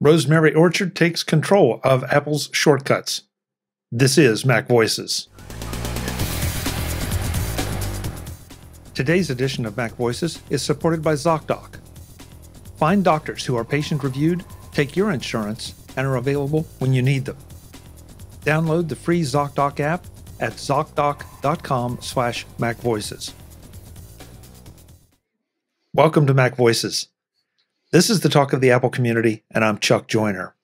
Rosemary Orchard takes control of Apple's shortcuts. This is MacVoices. Today's edition of MacVoices is supported by Zocdoc. Find doctors who are patient-reviewed, take your insurance, and are available when you need them. Download the free Zocdoc app at zocdoc.com/MacVoices. Welcome to MacVoices. This is the talk of the Apple community, and I'm Chuck Joyner.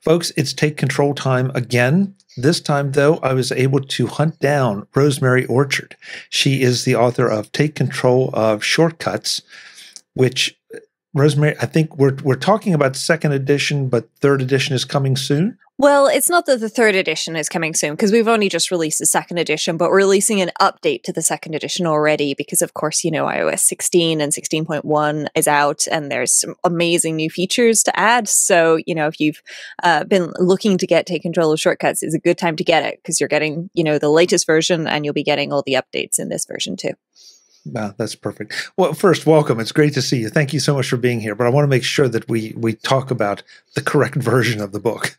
Folks, it's take control time again. This time, though, I was able to hunt down Rosemary Orchard. She is the author of Take Control of Shortcuts, which, Rosemary, I think we're talking about second edition, but third edition is coming soon? Well, it's not that the third edition is coming soon, because we've only just released the second edition, but we're releasing an update to the second edition already, because of course, you know, iOS 16 and 16.1 is out, and there's some amazing new features to add. So, you know, if you've been looking to Take Control of Shortcuts, it's a good time to get it, because you're getting, you know, the latest version, and you'll be getting all the updates in this version too. Wow, that's perfect. Well, first, welcome. It's great to see you. Thank you so much for being here. But I want to make sure that we talk about the correct version of the book.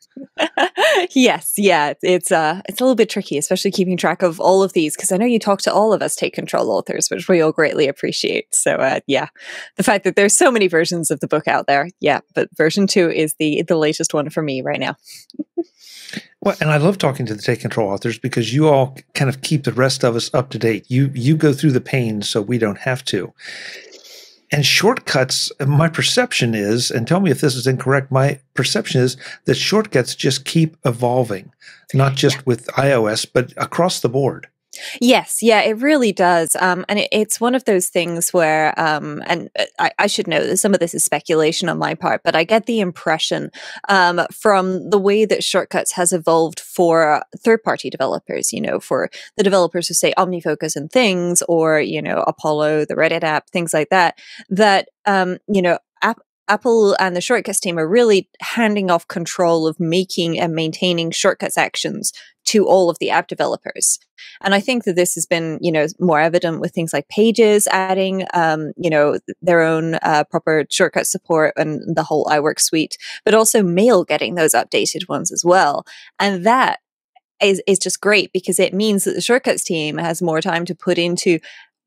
Yes, yeah, it's a little bit tricky, especially keeping track of all of these, because I know you talk to all of us Take Control authors, which we all greatly appreciate. So, yeah, the fact that there's so many versions of the book out there, yeah, but version 2 is the latest one for me right now. Well, and I love talking to the Take Control authors because you all kind of keep the rest of us up to date. You go through the pain so we don't have to. And shortcuts, my perception is, and tell me if this is incorrect, my perception is that shortcuts just keep evolving, not just with iOS, but across the board. Yes, yeah, it really does. And it's one of those things where, and I should know that some of this is speculation on my part, but I get the impression from the way that Shortcuts has evolved for third-party developers, you know, for the developers who say OmniFocus and things, or, you know, Apollo, the Reddit app, things like that, you know, Apple and the Shortcuts team are really handing off control of making and maintaining Shortcuts actions to all of the app developers. And I think that this has been, you know, more evident with things like Pages adding, you know, their own proper shortcut support and the whole iWork suite, but also Mail getting those updated ones as well. And that is just great, because it means that the Shortcuts team has more time to put into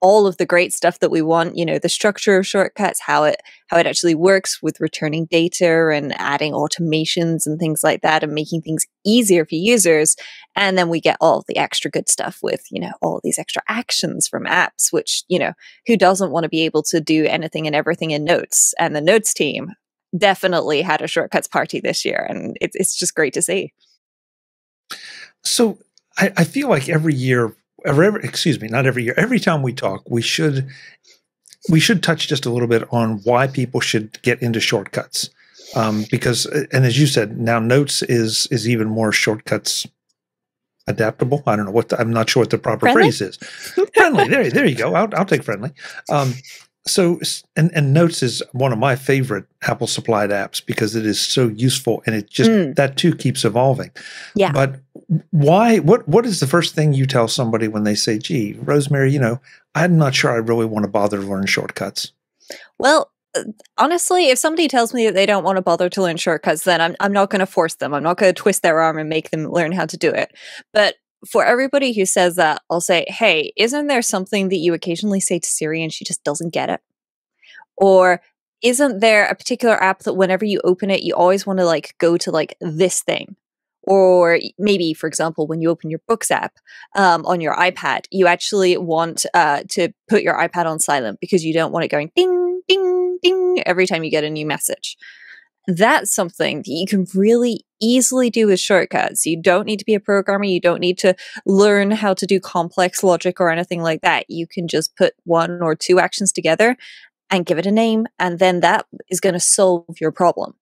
all of the great stuff that we want, you know, the structure of Shortcuts, how it actually works with returning data and adding automations and things like that, and making things easier for users. And then we get all of the extra good stuff with, you know, all these extra actions from apps, which, you know, who doesn't want to be able to do anything and everything in Notes? And the Notes team definitely had a Shortcuts party this year, and it's just great to see. So I feel like every year, not every year, every time we talk, we should touch just a little bit on why people should get into shortcuts. Because, and as you said, now Notes is even more shortcuts adaptable. I don't know I'm not sure what the proper phrase is. Friendly. There you go. I'll take friendly. So, and Notes is one of my favorite Apple supplied apps because it is so useful, and it just, that too keeps evolving. Yeah. But why, what is the first thing you tell somebody when they say, gee, Rosemary, you know, I'm not sure I really want to bother to learn shortcuts? Well, honestly, if somebody tells me that they don't want to bother to learn shortcuts, then I'm not going to force them. I'm not going to twist their arm and make them learn how to do it. But for everybody who says that, I'll say, hey, isn't there something that you occasionally say to Siri and she just doesn't get it? Or isn't there a particular app that whenever you open it, you always want to like go to like this thing? Or maybe, for example, when you open your Books app on your iPad, you actually want to put your iPad on silent because you don't want it going ding, ding, ding every time you get a new message. That's something that you can really easily do with shortcuts. You don't need to be a programmer. You don't need to learn how to do complex logic or anything like that. You can just put 1 or 2 actions together and give it a name, and then that is going to solve your problem.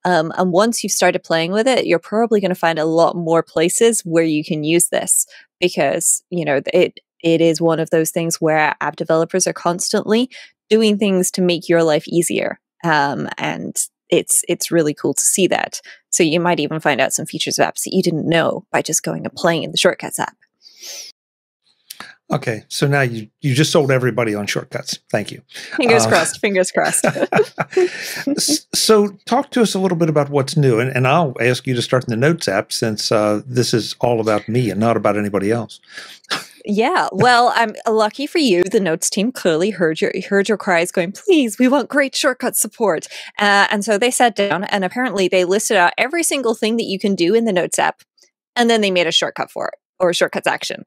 And once you've started playing with it, you're probably going to find a lot more places where you can use this, because, you know, it is one of those things where app developers are constantly doing things to make your life easier. And it's really cool to see that. So you might even find out some features of apps that you didn't know by just going and playing in the Shortcuts app. Okay, so now you just sold everybody on shortcuts. Thank you. Fingers crossed. Fingers crossed. So talk to us a little bit about what's new, and I'll ask you to start in the Notes app since this is all about me and not about anybody else. Yeah, well, I'm lucky for you. The Notes team clearly heard your cries, going, "Please, we want great shortcut support." And so they sat down, and apparently they listed out every single thing that you can do in the Notes app, and then they made a shortcut for it, or shortcuts action,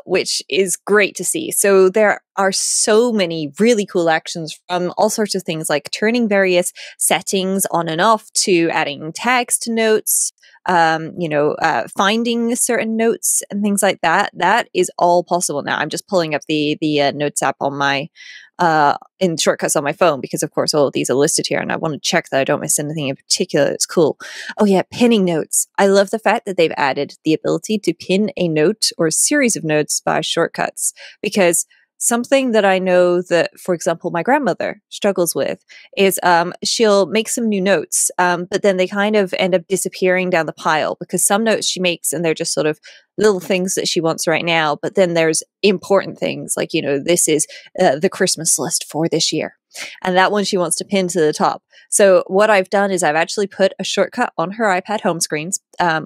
which is great to see. So there are so many really cool actions, from all sorts of things like turning various settings on and off, to adding tags to notes, finding certain notes and things like that. That is all possible now. I'm just pulling up the Notes app on my in shortcuts on my phone, because of course all of these are listed here, and I want to check that I don't miss anything in particular that's cool. Oh yeah, pinning notes. I love the fact that they've added the ability to pin a note or a series of notes by shortcuts, because something that I know that, for example, my grandmother struggles with is she'll make some new notes, but then they kind of end up disappearing down the pile, because some notes she makes and they're just sort of little things that she wants right now. But then there's important things like, this is the Christmas list for this year. And that one she wants to pin to the top. So what I've done is I've actually put a shortcut on her iPad home screens.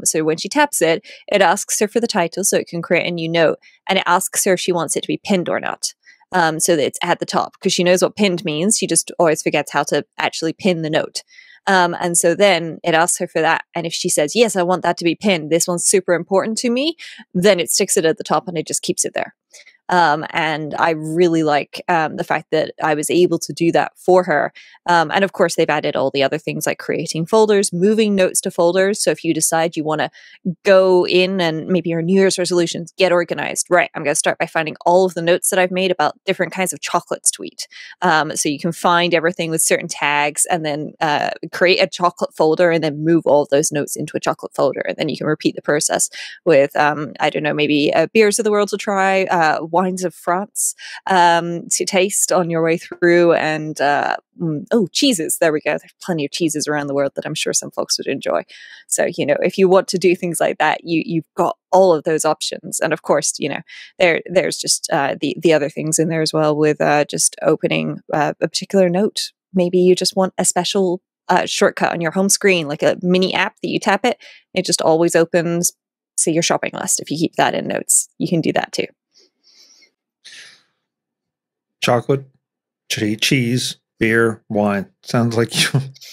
So when she taps it, it asks her for the title so it can create a new note. And it asks her if she wants it to be pinned or not. So that it's at the top, because she knows what pinned means. She just always forgets how to actually pin the note. And so then it asks her for that. And if she says, yes, I want that to be pinned, this one's super important to me, then it sticks it at the top and it just keeps it there. And I really like the fact that I was able to do that for her. And of course, they've added all the other things like creating folders, moving notes to folders. So if you decide you want to go in and maybe your New Year's resolutions, get organized, right? I'm going to start by finding all of the notes that I've made about different kinds of chocolates to eat. So you can find everything with certain tags, and then create a chocolate folder, and then move all of those notes into a chocolate folder. And then you can repeat the process with, I don't know, maybe beers of the world to try, wines of France to taste on your way through, and cheeses. There we go. There's plenty of cheeses around the world that I'm sure some folks would enjoy. So, if you want to do things like that, you've got all of those options. And of course, there's just the other things in there as well, with just opening a particular note. Maybe you just want a special shortcut on your home screen, like a mini app that you tap it just always opens, say, your shopping list. If you keep that in Notes, you can do that too. Chocolate, cheese, beer, wine. Sounds like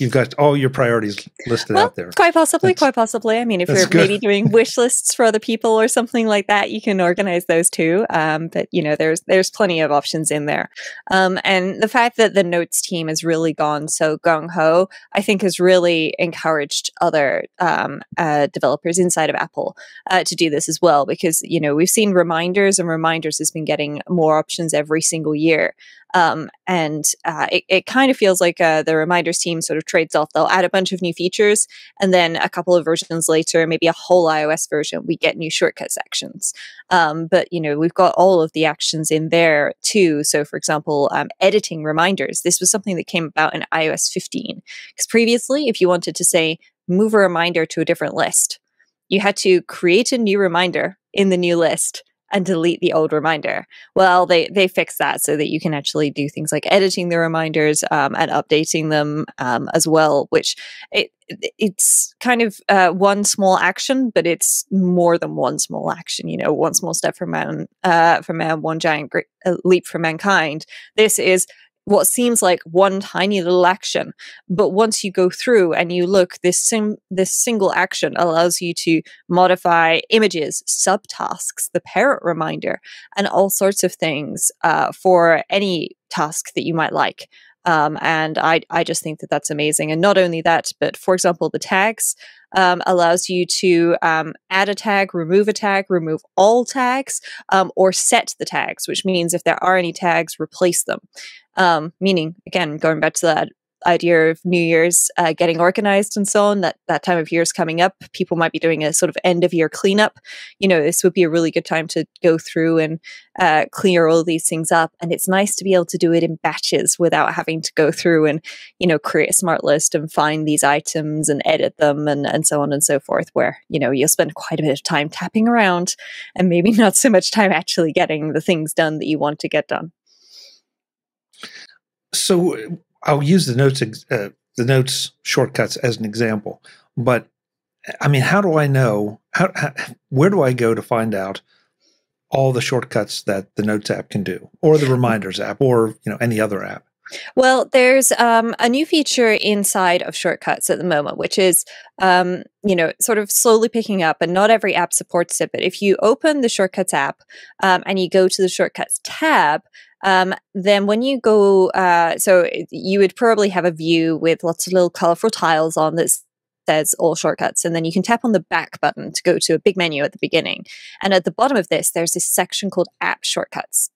you've got all your priorities listed out there. Quite possibly. I mean, if you're maybe doing wish lists for other people or something like that, you can organize those too. But there's plenty of options in there. And the fact that the Notes team has really gone so gung-ho, I think has really encouraged other developers inside of Apple to do this as well, because we've seen reminders, and reminders has been getting more options every single year. And it kind of feels like the reminders team sort of trades off. They'll add a bunch of new features, and then a couple of versions later, maybe a whole iOS version, we get new shortcut sections. But we've got all of the actions in there too. So for example, editing reminders. This was something that came about in iOS 15, because previously, if you wanted to say move a reminder to a different list, you had to create a new reminder in the new list and delete the old reminder. Well, they fixed that so that you can actually do things like editing the reminders and updating them as well, which it's kind of one small action, but it's more than one small action. One small step for man, one giant leap for mankind. This is what seems like one tiny little action, but once you go through and you look, this single action allows you to modify images, subtasks, the parent reminder, and all sorts of things for any task that you might like. And I just think that that's amazing. And not only that, but for example, the tags allows you to add a tag, remove all tags, or set the tags, which means if there are any tags, replace them. Meaning, again, going back to that idea of New Year's getting organized and so on, that time of year is coming up. People might be doing a sort of end of year cleanup. This would be a really good time to go through and clear all these things up. And it's nice to be able to do it in batches without having to go through and, create a smart list and find these items and edit them and so on and so forth, where, you'll spend quite a bit of time tapping around and maybe not so much time actually getting the things done that you want to get done. So I'll use the notes shortcuts as an example, but I mean, how do I know, where do I go to find out all the shortcuts that the Notes app can do, or the Reminders app, or any other app? Well, there's a new feature inside of shortcuts at the moment, which is sort of slowly picking up, and not every app supports it. But if you open the Shortcuts app and you go to the Shortcuts tab, then when you go, so you would probably have a view with lots of little colorful tiles on that says all shortcuts, and then you can tap on the back button to go to a big menu at the beginning. And at the bottom of this, there's this section called App Shortcuts.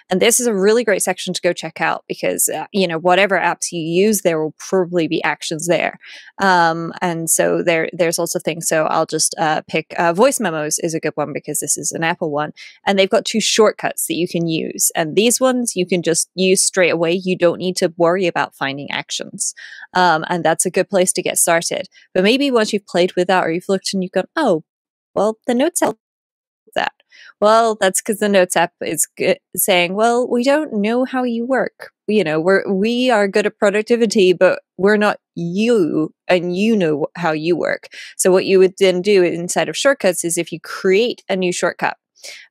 And this is a really great section to go check out because, whatever apps you use, there will probably be actions there. And so there's lots of things. So I'll just pick Voice Memos is a good one because this is an Apple one. And they've got 2 shortcuts that you can use. And these ones you can just use straight away. You don't need to worry about finding actions. And that's a good place to get started. But maybe once you've played with that or you've looked and you've gone, oh, well, the Notes help that. Well, that's because the Notes app is saying, well, we don't know how you work. We are good at productivity, but we're not you, and you know how you work. So what you would then do inside of shortcuts is if you create a new shortcut,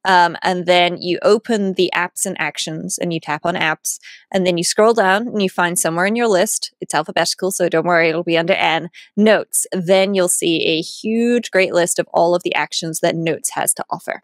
and then you open the apps and actions and you tap on apps, and then you scroll down and you find somewhere in your list, it's alphabetical, so don't worry, it'll be under N, Notes. Then you'll see a huge, great list of all of the actions that Notes has to offer.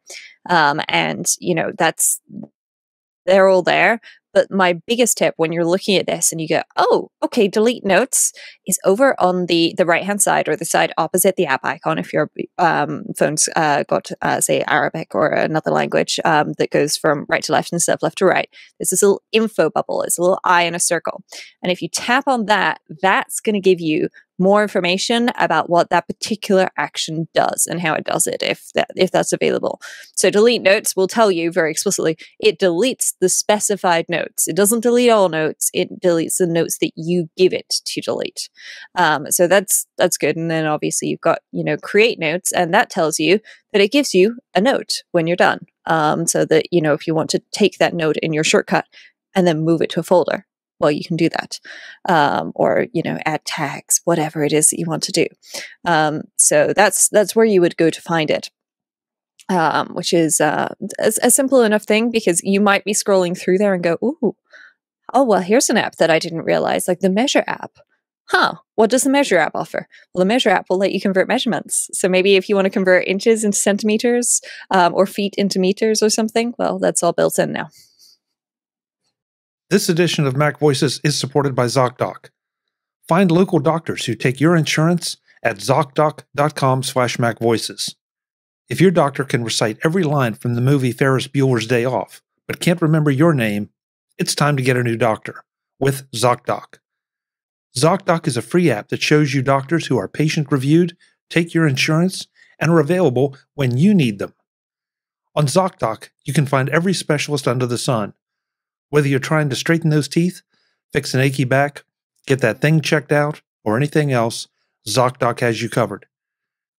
They're all there. But my biggest tip when you're looking at this and you go, oh, okay, delete notes, is over on the right-hand side, or the side opposite the app icon if your phone's got, say, Arabic or another language that goes from right to left instead of left to right. There's this little info bubble. It's a little eye in a circle. And if you tap on that, that's going to give you more information about what that particular action does and how it does it, if that's available. So delete notes will tell you very explicitly, it deletes the specified notes. It doesn't delete all notes. It deletes the notes that you give it to delete. So that's good. And then obviously you've got, create notes, and that tells you that it gives you a note when you're done. So that, if you want to take that note in your shortcut and then move it to a folder, well, you can do that. Or, add tags, whatever it is that you want to do. So that's where you would go to find it. Which is a simple enough thing, because you might be scrolling through there and go, ooh, oh, well, here's an app that I didn't realize, like the Measure app. Huh, what does the Measure app offer? Well, the Measure app will let you convert measurements. So maybe if you want to convert inches into centimeters, or feet into meters or something, well, that's all built in now. This edition of MacVoices is supported by Zocdoc. Find local doctors who take your insurance at Zocdoc.com/MacVoices. If your doctor can recite every line from the movie Ferris Bueller's Day Off, but can't remember your name, it's time to get a new doctor with Zocdoc. Zocdoc is a free app that shows you doctors who are patient-reviewed, take your insurance, and are available when you need them. On Zocdoc, you can find every specialist under the sun. Whether you're trying to straighten those teeth, fix an achy back, get that thing checked out, or anything else, Zocdoc has you covered.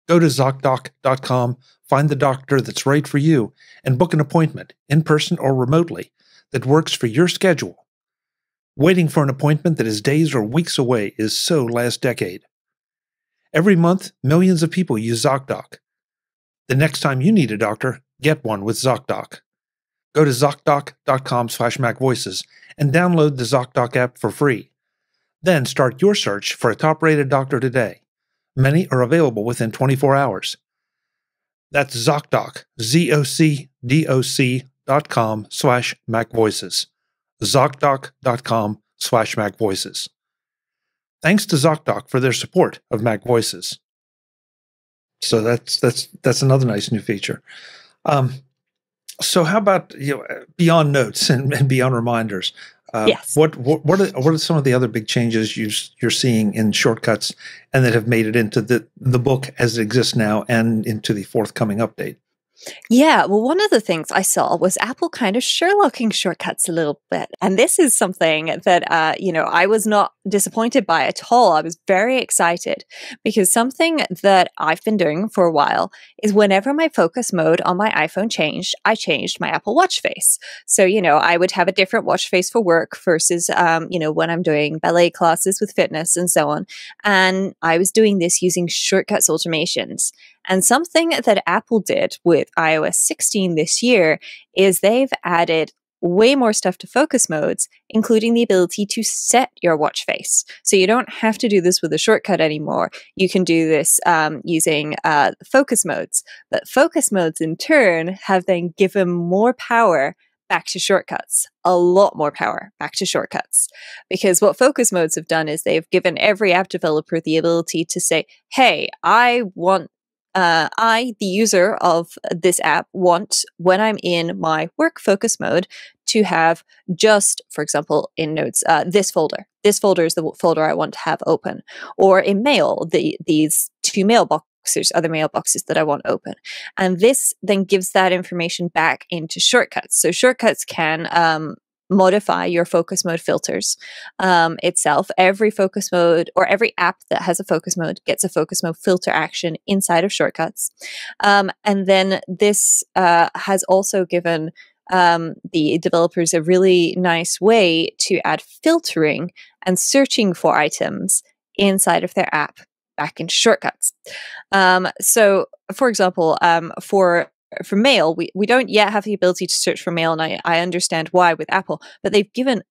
Go to Zocdoc.com, find the doctor that's right for you, and book an appointment, in person or remotely, that works for your schedule. Waiting for an appointment that is days or weeks away is so last decade. Every month, millions of people use Zocdoc. The next time you need a doctor, get one with Zocdoc. Go to Zocdoc.com/MacVoices and download the Zocdoc app for free. Then start your search for a top-rated doctor today. Many are available within 24 hours. That's Zocdoc, ZocDoc.com/MacVoices. Zocdoc.com/MacVoices. Thanks to Zocdoc for their support of MacVoices. So that's another nice new feature. So how about beyond notes and beyond reminders? Yes. What are some of the other big changes you're seeing in shortcuts and that have made it into the book as it exists now and into the forthcoming update? Yeah, well, one of the things I saw was Apple kind of Sherlocking shortcuts a little bit. And this is something that, I was not disappointed by at all. I was very excited because something that I've been doing for a while is whenever my focus mode on my iPhone changed, I changed my Apple Watch face. So, I would have a different watch face for work versus, when I'm doing ballet classes with fitness and so on. And I was doing this using shortcuts automations. And something that Apple did with iOS 16 this year is they've added way more stuff to focus modes, including the ability to set your watch face. So you don't have to do this with a shortcut anymore. You can do this using focus modes. But focus modes in turn have then given more power back to shortcuts, a lot more power back to shortcuts. Because what focus modes have done is they've given every app developer the ability to say, hey, I, the user of this app, want when I'm in my work focus mode to have just, for example, in Notes, this folder. This folder is the folder I want to have open. Or in Mail, these two mailboxes are the mailboxes that I want open. And this then gives that information back into shortcuts. So shortcuts can modify your focus mode filters itself. Every focus mode or every app that has a focus mode gets a focus mode filter action inside of shortcuts. And then this has also given the developers a really nice way to add filtering and searching for items inside of their app back into shortcuts. So, for example, for Mail, we don't yet have the ability to search for Mail, and I understand why with Apple, but they've given,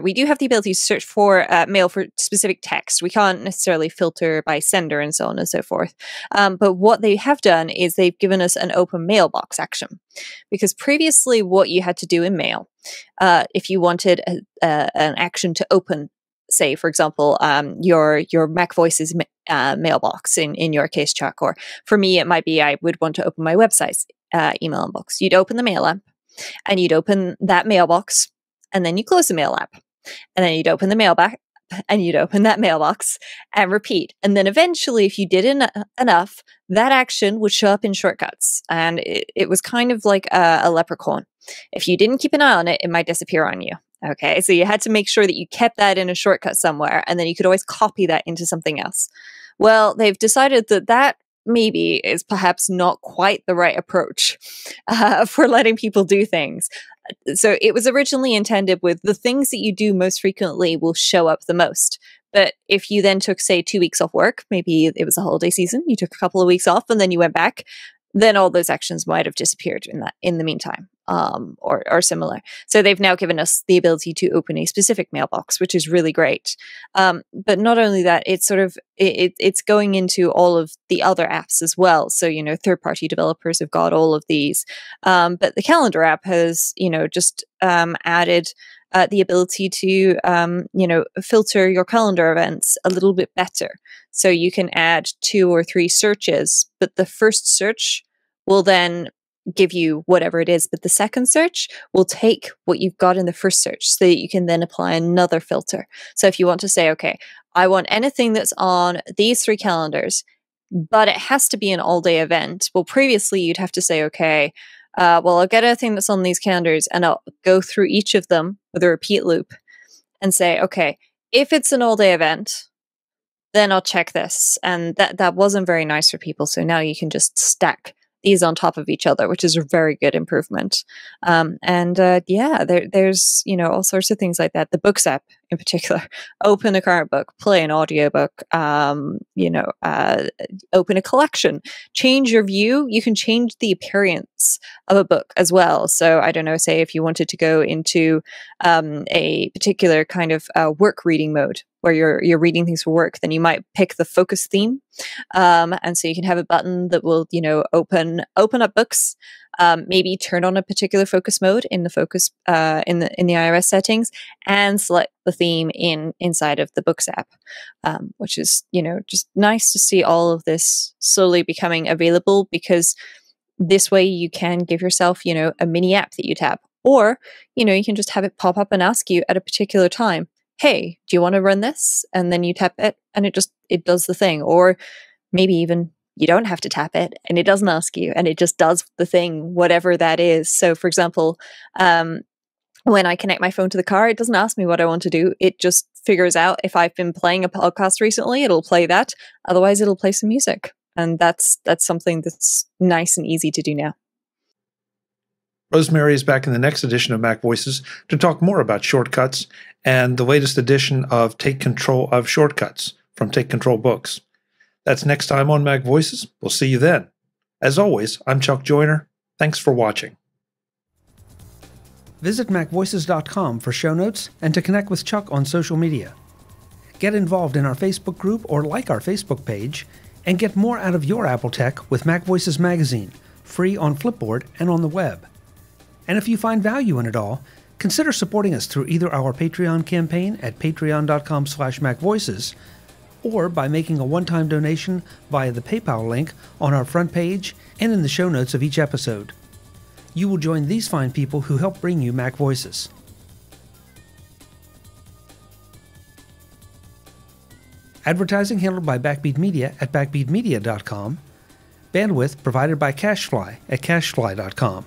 we do have the ability to search for Mail for specific text. We can't necessarily filter by sender and so on and so forth. But what they have done is they've given us an open mailbox action, because previously what you had to do in Mail, if you wanted an action to open, say, for example, your MacVoices mailbox in your case, Chuck, or for me, it might be I would want to open my website's email inbox. You'd open the Mail app and you'd open that mailbox and then you close the Mail app and then you'd open the Mail back and you'd open that mailbox and repeat. And then eventually, if you did enough, that action would show up in shortcuts. And it was kind of like a leprechaun. If you didn't keep an eye on it, it might disappear on you. Okay, so you had to make sure that you kept that in a shortcut somewhere, and then you could always copy that into something else. Well, they've decided that maybe is perhaps not quite the right approach for letting people do things. So it was originally intended with the things that you do most frequently will show up the most. But if you then took, say, 2 weeks off work, maybe it was a holiday season, you took a couple of weeks off and then you went back, then all those actions might have disappeared in the meantime, or similar. So they've now given us the ability to open a specific mailbox, which is really great. But not only that, it's sort of it's going into all of the other apps as well. So third-party developers have got all of these, but the calendar app has just added the ability to filter your calendar events a little bit better. So you can add 2 or 3 searches, but the first search will then give you whatever it is, but the second search will take what you've got in the first search so that you can then apply another filter. So if you want to say, okay, I want anything that's on these 3 calendars, but it has to be an all-day event. Well, previously you'd have to say, okay, I'll get anything that's on these calendars and I'll go through each of them with a repeat loop and say, okay, if it's an all-day event, then I'll check this. And that wasn't very nice for people. So now you can just stack these on top of each other, which is a very good improvement. There's all sorts of things like that. The Books app in particular, open a current book, play an audiobook, open a collection, change your view. You can change the appearance of a book as well. So I don't know, say if you wanted to go into a particular kind of work reading mode where you're reading things for work, then you might pick the focus theme. And so you can have a button that will, open up books, maybe turn on a particular focus mode in the focus in the iOS settings, and select the theme inside of the Books app, which is just nice to see all of this slowly becoming available, because this way you can give yourself a mini app that you tap Or, you can just have it pop up and ask you at a particular time, hey, do you want to run this? And then you tap it and it does the thing. Or maybe even you don't have to tap it and it doesn't ask you and it just does the thing, whatever that is. So for example, when I connect my phone to the car, it doesn't ask me what I want to do. It just figures out if I've been playing a podcast recently, it'll play that. Otherwise, it'll play some music. And that's something that's nice and easy to do now. Rosemary is back in the next edition of Mac Voices to talk more about shortcuts and the latest edition of Take Control of Shortcuts from Take Control Books. That's next time on Mac Voices. We'll see you then. As always, I'm Chuck Joyner. Thanks for watching. Visit MacVoices.com for show notes and to connect with Chuck on social media. Get involved in our Facebook group or like our Facebook page, and get more out of your Apple tech with Mac Voices magazine, free on Flipboard and on the web. And if you find value in it all, consider supporting us through either our Patreon campaign at patreon.com/MacVoices or by making a one-time donation via the PayPal link on our front page and in the show notes of each episode. You will join these fine people who help bring you Mac Voices. Advertising handled by Backbeat Media at backbeatmedia.com. Bandwidth provided by CacheFly at cachefly.com.